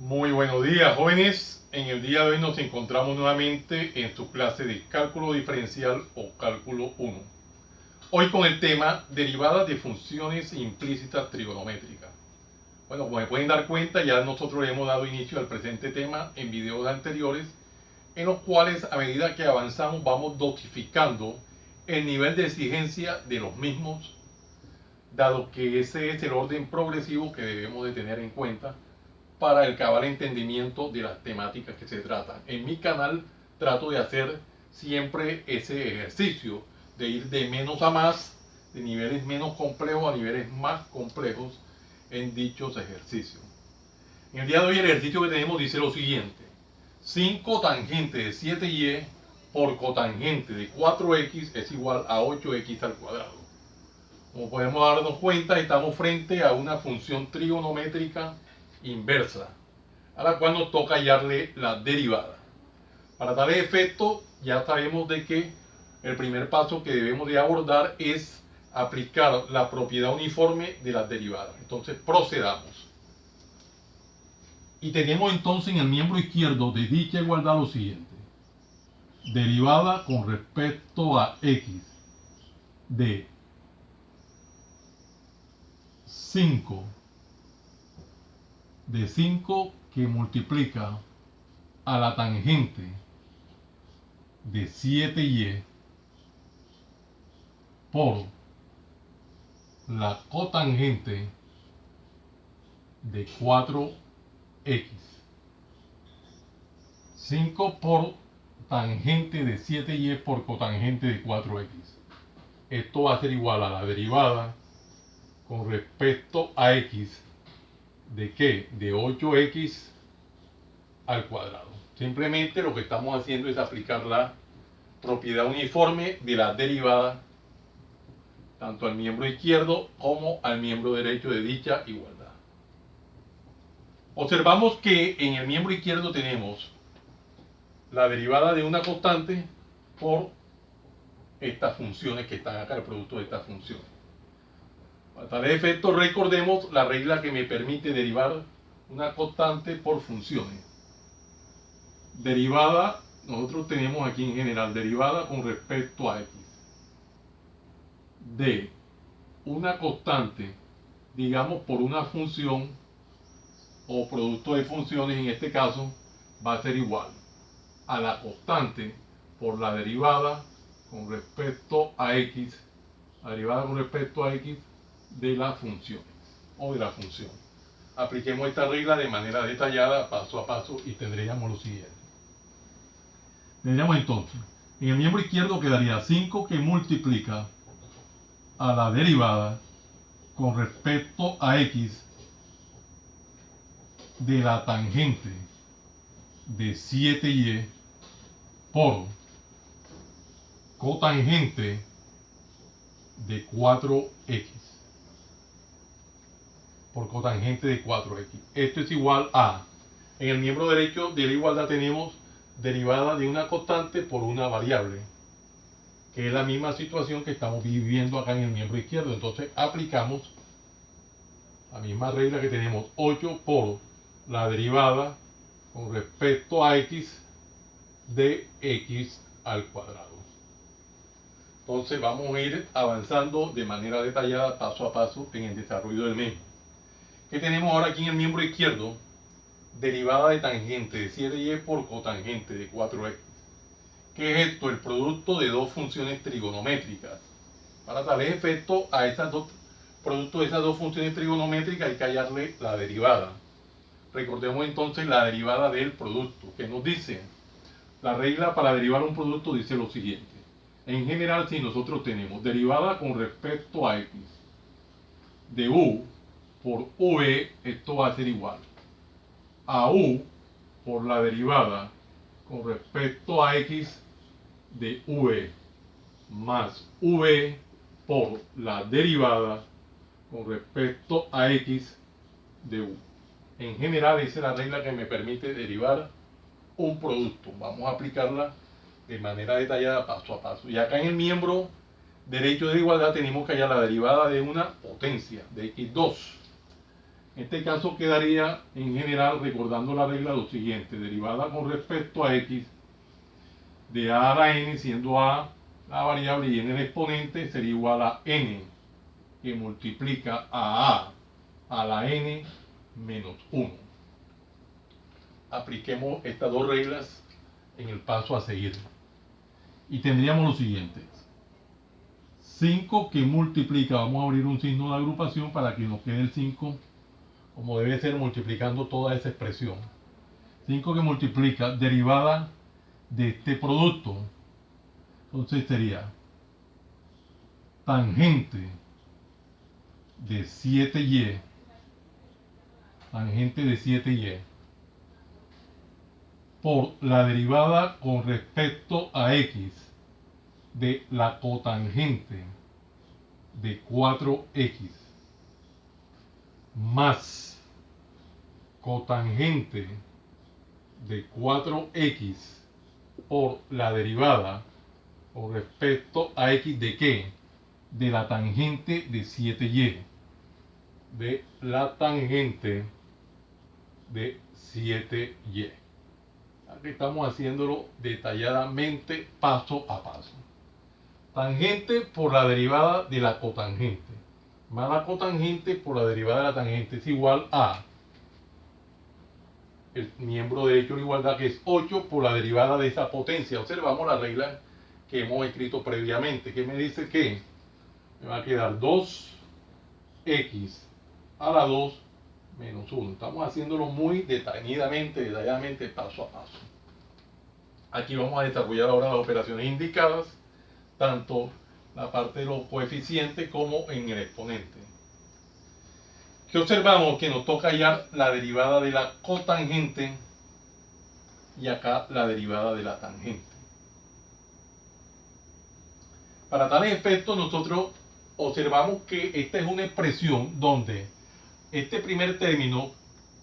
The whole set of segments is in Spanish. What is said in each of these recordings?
Muy buenos días, jóvenes. En el día de hoy nos encontramos nuevamente en su clase de cálculo diferencial o cálculo 1. Hoy con el tema derivadas de funciones implícitas trigonométricas. Bueno, como me pueden dar cuenta, ya nosotros le hemos dado inicio al presente tema en videos anteriores, en los cuales a medida que avanzamos vamos dosificando el nivel de exigencia de los mismos, dado que ese es el orden progresivo que debemos de tener en cuenta para el cabal entendimiento de las temáticas que se tratan. En mi canal trato de hacer siempre ese ejercicio de ir de menos a más, de niveles menos complejos a niveles más complejos en dichos ejercicios. En el día de hoy el ejercicio que tenemos dice lo siguiente: 5 tangente de 7y por cotangente de 4x es igual a 8x al cuadrado. Como podemos darnos cuenta, estamos frente a una función trigonométrica inversa, a la cual nos toca hallarle la derivada. Para tal efecto, ya sabemos de que el primer paso que debemos de abordar es aplicar la propiedad uniforme de las derivadas. Entonces procedamos. Y tenemos entonces en el miembro izquierdo de dicha igualdad lo siguiente: derivada con respecto a x de 5 que multiplica a la tangente de 7y por la cotangente de 4x. 5 por tangente de 7y por cotangente de 4x. Esto va a ser igual a la derivada con respecto a x de ¿qué? De 8x al cuadrado. Simplemente lo que estamos haciendo es aplicar la propiedad uniforme de la derivada tanto al miembro izquierdo como al miembro derecho de dicha igualdad. Observamos que en el miembro izquierdo tenemos la derivada de una constante por estas funciones que están acá, el producto de estas funciones. Para tal efecto, recordemos la regla que me permite derivar una constante por funciones. Derivada, nosotros tenemos aquí en general derivada con respecto a x de una constante, digamos por una función o producto de funciones, en este caso va a ser igual a la constante por la derivada con respecto a x, la derivada con respecto a x de la función o de la función. Apliquemos esta regla de manera detallada, paso a paso, y tendríamos lo siguiente. Tendríamos entonces, en el miembro izquierdo quedaría 5 que multiplica a la derivada con respecto a x de la tangente de 7y por cotangente de 4x. Por cotangente de 4x. Esto es igual a, en el miembro derecho de la igualdad tenemos derivada de una constante por una variable, que es la misma situación que estamos viviendo acá en el miembro izquierdo. Entonces aplicamos la misma regla que tenemos: 8 por la derivada con respecto a x de x al cuadrado. Entonces vamos a ir avanzando de manera detallada, paso a paso, en el desarrollo del mismo. ¿Qué tenemos ahora aquí en el miembro izquierdo? Derivada de tangente de 7y por cotangente de 4x. ¿Qué es esto? El producto de dos funciones trigonométricas. Para tal efecto, a esas dos, producto de esas dos funciones trigonométricas hay que hallarle la derivada. Recordemos entonces la derivada del producto, que nos dice, la regla para derivar un producto dice lo siguiente: en general, si nosotros tenemos derivada con respecto a x de u por v, esto va a ser igual a u por la derivada con respecto a x de v más v por la derivada con respecto a x de u. En general, esa es la regla que me permite derivar un producto. Vamos a aplicarla de manera detallada, paso a paso. Y acá en el miembro derecho de igualdad tenemos que hallar la derivada de una potencia de x2. En este caso quedaría en general recordando la regla lo siguiente: derivada con respecto a x de a a la n, siendo a la variable y n el exponente, sería igual a n que multiplica a la n menos 1. Apliquemos estas dos reglas en el paso a seguir. Y tendríamos lo siguiente: 5 que multiplica, vamos a abrir un signo de agrupación para que nos quede el 5 como debe ser, multiplicando toda esa expresión. 5 que multiplica derivada de este producto, entonces sería tangente de 7y, tangente de 7y, por la derivada con respecto a x de la cotangente de 4x más cotangente de 4x por la derivada con respecto a x de ¿qué? De la tangente de 7y. De la tangente de 7y. Aquí estamos haciéndolo detalladamente, paso a paso. Tangente por la derivada de la cotangente, más la cotangente por la derivada de la tangente, es igual a el miembro derecho de la igualdad, que es 8 por la derivada de esa potencia. Observamos la regla que hemos escrito previamente, que me dice que me va a quedar 2x a la 2 menos 1. Estamos haciéndolo muy detalladamente, paso a paso. Aquí vamos a desarrollar ahora las operaciones indicadas, tanto la parte de los coeficientes como en el exponente. Que observamos que nos toca hallar la derivada de la cotangente y acá la derivada de la tangente. Para tal efecto, nosotros observamos que esta es una expresión donde este primer término,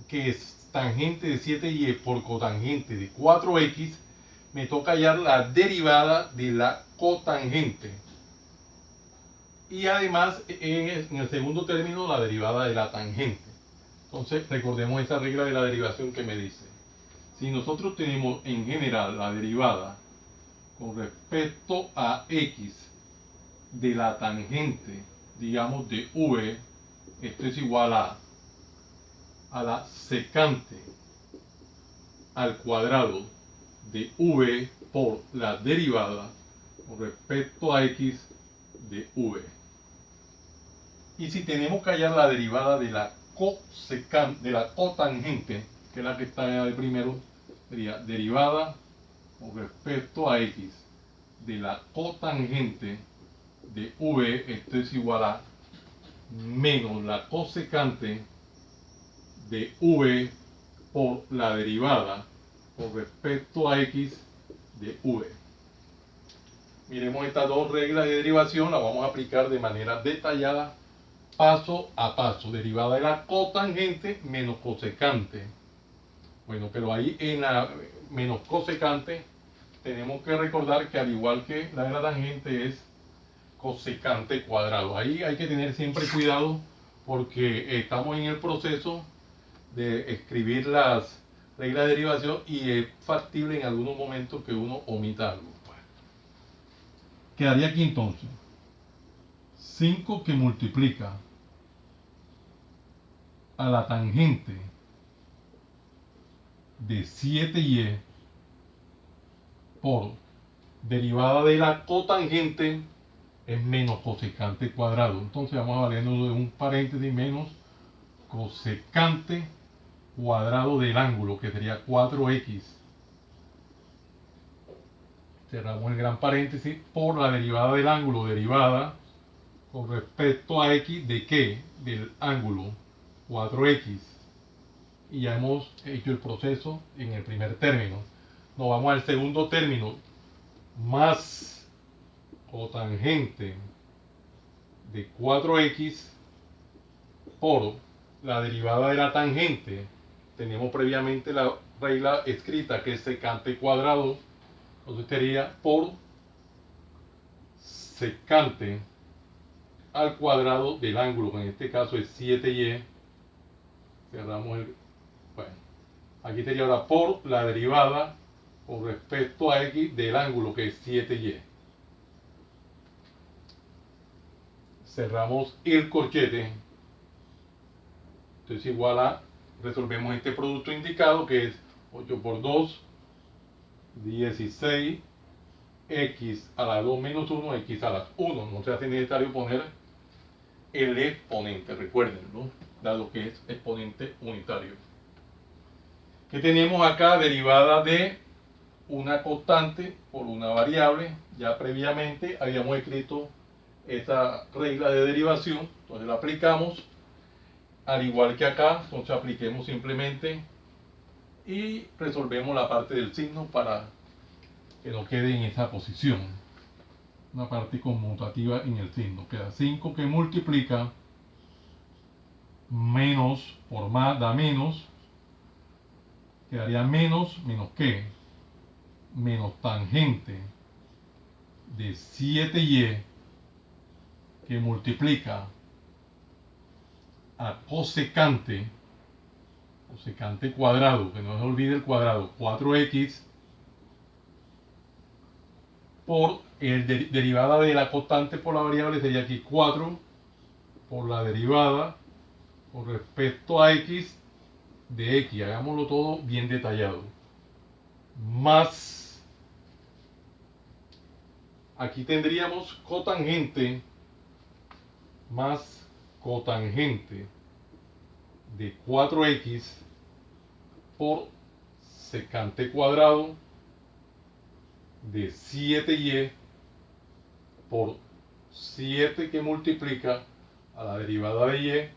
que es tangente de 7y por cotangente de 4x, me toca hallar la derivada de la cotangente. Y además, en el segundo término, la derivada de la tangente. Entonces, recordemos esa regla de la derivación que me dice: si nosotros tenemos en general la derivada con respecto a x de la tangente, digamos de v, esto es igual a la secante al cuadrado de v por la derivada con respecto a x de v. Y si tenemos que hallar la derivada de la cotangente, que es la que está de primero, sería derivada con respecto a x de la cotangente de v, esto es igual a menos la cosecante de v por la derivada con respecto a x de v. Miremos estas dos reglas de derivación, las vamos a aplicar de manera detallada, paso a paso. Derivada de la cotangente menos cosecante. Bueno, pero ahí en la menos cosecante tenemos que recordar que, al igual que la de la tangente, es cosecante cuadrado. Ahí hay que tener siempre cuidado porque estamos en el proceso de escribir las reglas de derivación y es factible en algunos momentos que uno omita algo. Quedaría aquí entonces 5 que multiplica a la tangente de 7y por derivada de la cotangente es menos cosecante cuadrado. Entonces vamos a valernos de un paréntesis menos cosecante cuadrado del ángulo, que sería 4x. Cerramos el gran paréntesis por la derivada del ángulo, derivada con respecto a x de ¿qué? Del ángulo 4x. Y ya hemos hecho el proceso en el primer término. Nos vamos al segundo término, más cotangente de 4x por la derivada de la tangente. Tenemos previamente la regla escrita, que es secante cuadrado. Entonces sería por secante al cuadrado del ángulo, que en este caso es 7y, Cerramos el... Bueno, aquí sería ahora por la derivada con respecto a x del ángulo que es 7y. Cerramos el corchete. Entonces igual a, resolvemos este producto indicado que es 8 por 2, 16, x a la 2 menos 1, x a la 1. No se hace necesario poner el exponente, recuerden, ¿no? Dado que es exponente unitario. ¿Qué tenemos acá? Derivada de una constante por una variable. Ya previamente habíamos escrito esta regla de derivación, entonces la aplicamos. Al igual que acá, entonces apliquemos simplemente y resolvemos la parte del signo para que no quede en esa posición. Una parte conmutativa en el signo. Queda 5 que multiplica menos por más da menos. Quedaría menos qué? Menos tangente de 7y que multiplica a cosecante cuadrado, que no se olvide el cuadrado, 4x por el derivada de la constante por la variable sería aquí 4 por la derivada con respecto a x de x, hagámoslo todo bien detallado, más aquí tendríamos cotangente más cotangente de 4x por secante cuadrado de 7y por 7 que multiplica a la derivada de y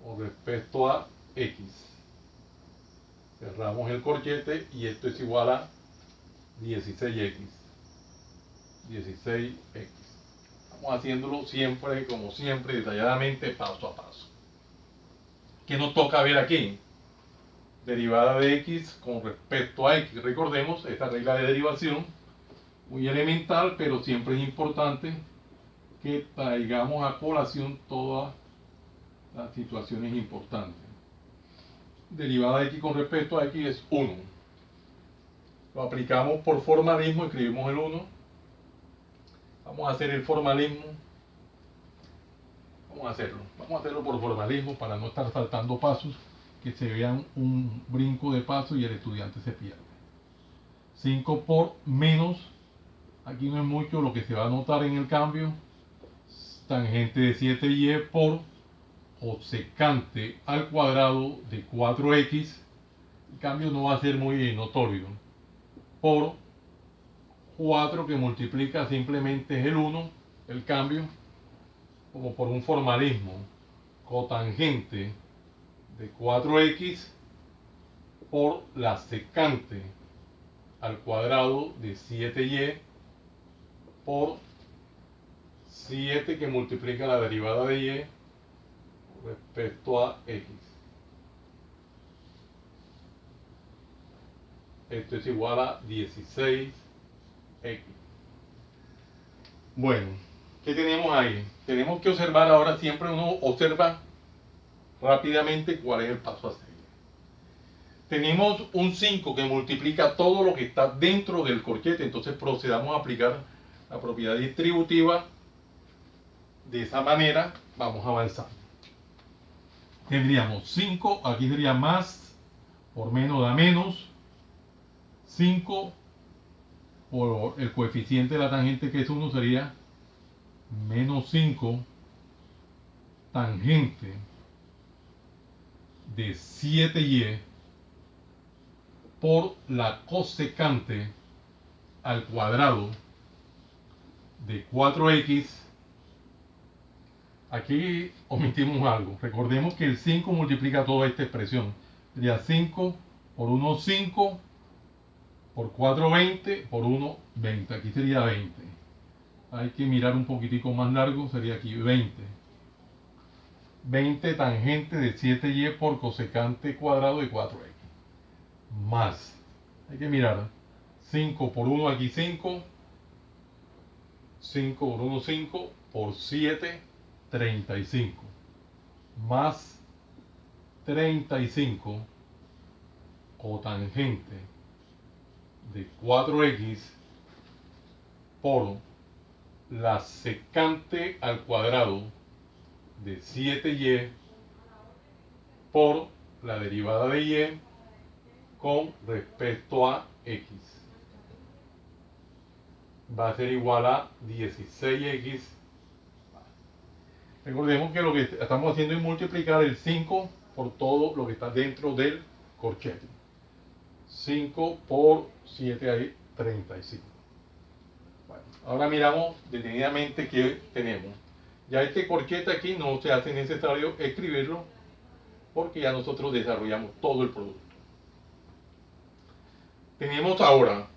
con respecto a x. Cerramos el corchete y esto es igual a 16x. 16x. Estamos haciéndolo siempre, como siempre, detalladamente, paso a paso. ¿Qué nos toca ver aquí? Derivada de x con respecto a x. Recordemos esta regla de derivación, muy elemental, pero siempre es importante que traigamos a colación todas las situaciones importantes. Derivada de x con respecto a x es 1. Lo aplicamos por formalismo, escribimos el 1. Vamos a hacer el formalismo. Vamos a hacerlo por formalismo para no estar saltando pasos, que se vean un brinco de paso y el estudiante se pierde. 5 por menos, aquí no es mucho lo que se va a notar en el cambio, tangente de 7y por cosecante al cuadrado de 4x, el cambio no va a ser muy notorio, por 4 que multiplica simplemente es el 1, el cambio, como por un formalismo, cotangente de 4x por la secante al cuadrado de 7y por 7 que multiplica la derivada de y respecto a x. Esto es igual a 16x. Bueno, ¿qué tenemos ahí? Tenemos que observar ahora, siempre uno observa rápidamente cuál es el paso a seguir. Tenemos un 5 que multiplica todo lo que está dentro del corchete, entonces procedamos a aplicar la propiedad distributiva. De esa manera vamos avanzando. Tendríamos 5, aquí sería más, por menos da menos, 5 por el coeficiente de la tangente que es 1 sería menos 5 tangente de 7y por la cosecante al cuadrado de 4x. Aquí omitimos algo. Recordemos que el 5 multiplica toda esta expresión. Sería 5 por 1, 5, por 4, 20, por 1, 20. Aquí sería 20. Hay que mirar un poquitico más largo, sería aquí 20. 20 tangente de 7y por cosecante cuadrado de 4x. Más. Hay que mirar. 5 por 1 aquí 5. 5 por 1 5 por 7 35. Más 35 cotangente de 4x por la secante al cuadrado de 7y por la derivada de y con respecto a x. Va a ser igual a 16x. Recordemos que lo que estamos haciendo es multiplicar el 5 por todo lo que está dentro del corchete. 5 por 7 hay 35. Bueno, ahora miramos detenidamente qué tenemos. Ya este corchete aquí no se hace necesario escribirlo porque ya nosotros desarrollamos todo el producto. Tenemos ahora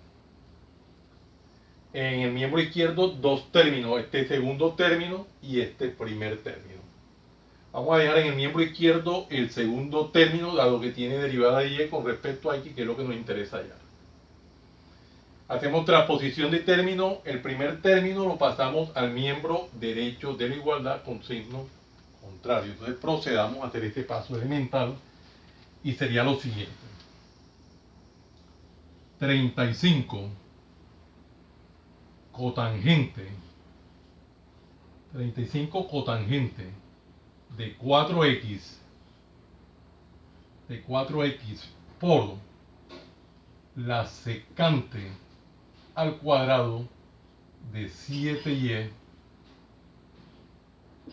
en el miembro izquierdo dos términos, este segundo término y este primer término. Vamos a dejar en el miembro izquierdo el segundo término, dado que tiene derivada de y con respecto a x, que es lo que nos interesa hallar. Hacemos transposición de término, el primer término lo pasamos al miembro derecho de la igualdad con signo contrario. Entonces procedamos a hacer este paso elemental y sería lo siguiente. 35 cotangente de 4x por la secante al cuadrado de 7y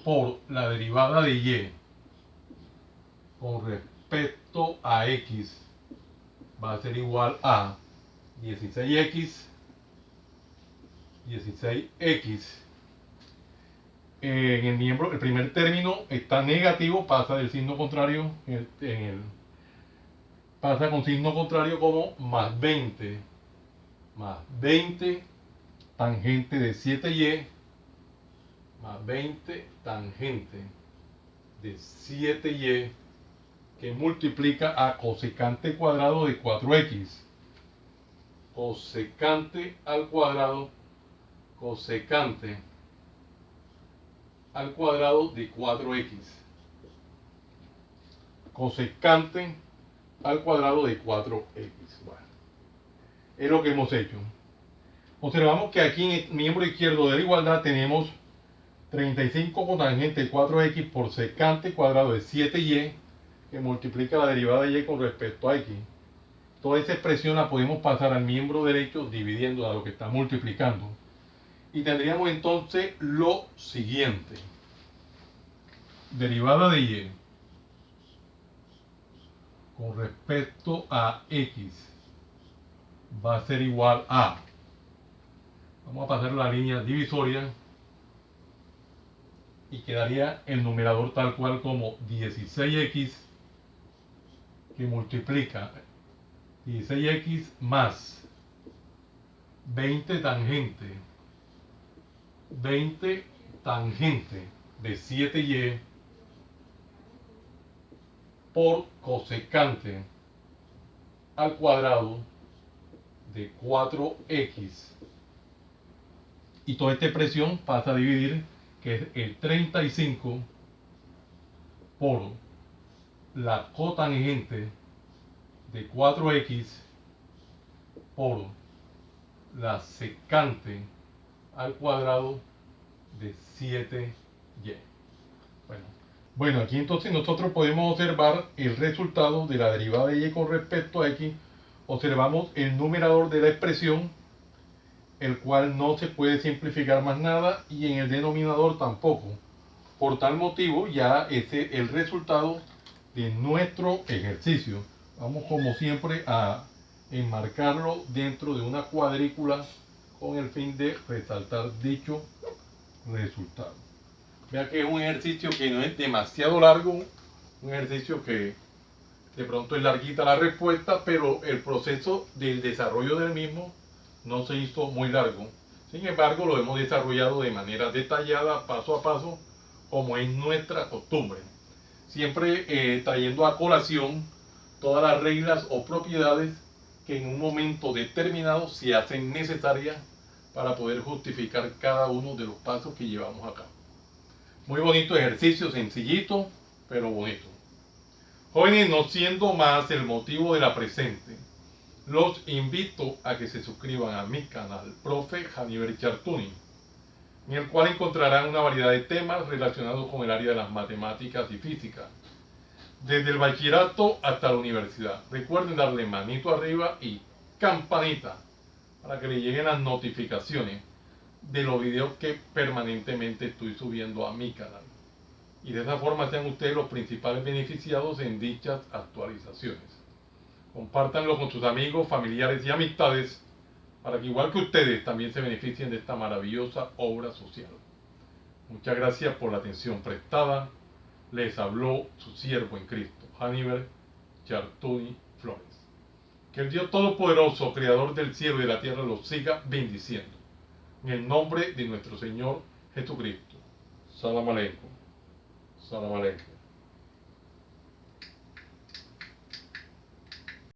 por la derivada de y con respecto a x va a ser igual a 16x en el miembro, el primer término está negativo, pasa del signo contrario pasa con signo contrario como más 20 tangente de 7y más 20 tangente de 7y que multiplica a cosecante cuadrado de 4x. Cosecante al cuadrado de 4x. Cosecante al cuadrado de 4x. Bueno, es lo que hemos hecho. Observamos que aquí en el miembro izquierdo de la igualdad tenemos 35 cotangente de 4x por secante cuadrado de 7y que multiplica la derivada de y con respecto a x. Toda esa expresión la podemos pasar al miembro derecho dividiendo a lo que está multiplicando. Y tendríamos entonces lo siguiente. Derivada de y con respecto a x va a ser igual a, vamos a pasar la línea divisoria y quedaría el numerador tal cual como 16x que multiplica 16x más 20 tangente de 7y por cosecante al cuadrado de 4x. Y toda esta expresión pasa a dividir, que es el 35 por la cotangente de 4x por la secante al cuadrado de 7y. Bueno, aquí entonces nosotros podemos observar el resultado de la derivada de y con respecto a x. Observamos el numerador de la expresión, el cual no se puede simplificar más nada, y en el denominador tampoco. Por tal motivo, ya ese es el resultado de nuestro ejercicio. Vamos como siempre a enmarcarlo dentro de una cuadrícula con el fin de resaltar dicho resultado. Vea que es un ejercicio que no es demasiado largo, un ejercicio que de pronto es larguita la respuesta, pero el proceso del desarrollo del mismo no se hizo muy largo. Sin embargo, lo hemos desarrollado de manera detallada, paso a paso, como es nuestra costumbre. Siempre trayendo a colación todas las reglas o propiedades que en un momento determinado se hacen necesarias para poder justificar cada uno de los pasos que llevamos a cabo. Muy bonito ejercicio, sencillito, pero bonito. Jóvenes, no siendo más el motivo de la presente, los invito a que se suscriban a mi canal, Profe Haniver Chartuni, en el cual encontrarán una variedad de temas relacionados con el área de las matemáticas y física, desde el bachillerato hasta la universidad. Recuerden darle manito arriba y campanita para que le lleguen las notificaciones de los videos que permanentemente estoy subiendo a mi canal. Y de esa forma sean ustedes los principales beneficiados en dichas actualizaciones. Compártanlo con sus amigos, familiares y amistades para que igual que ustedes también se beneficien de esta maravillosa obra social. Muchas gracias por la atención prestada. Les habló su siervo en Cristo, Haniver Chartuni Flores. Que el Dios Todopoderoso, Creador del cielo y de la tierra, los siga bendiciendo. En el nombre de nuestro Señor Jesucristo. Salam aleikum. Salam aleikum.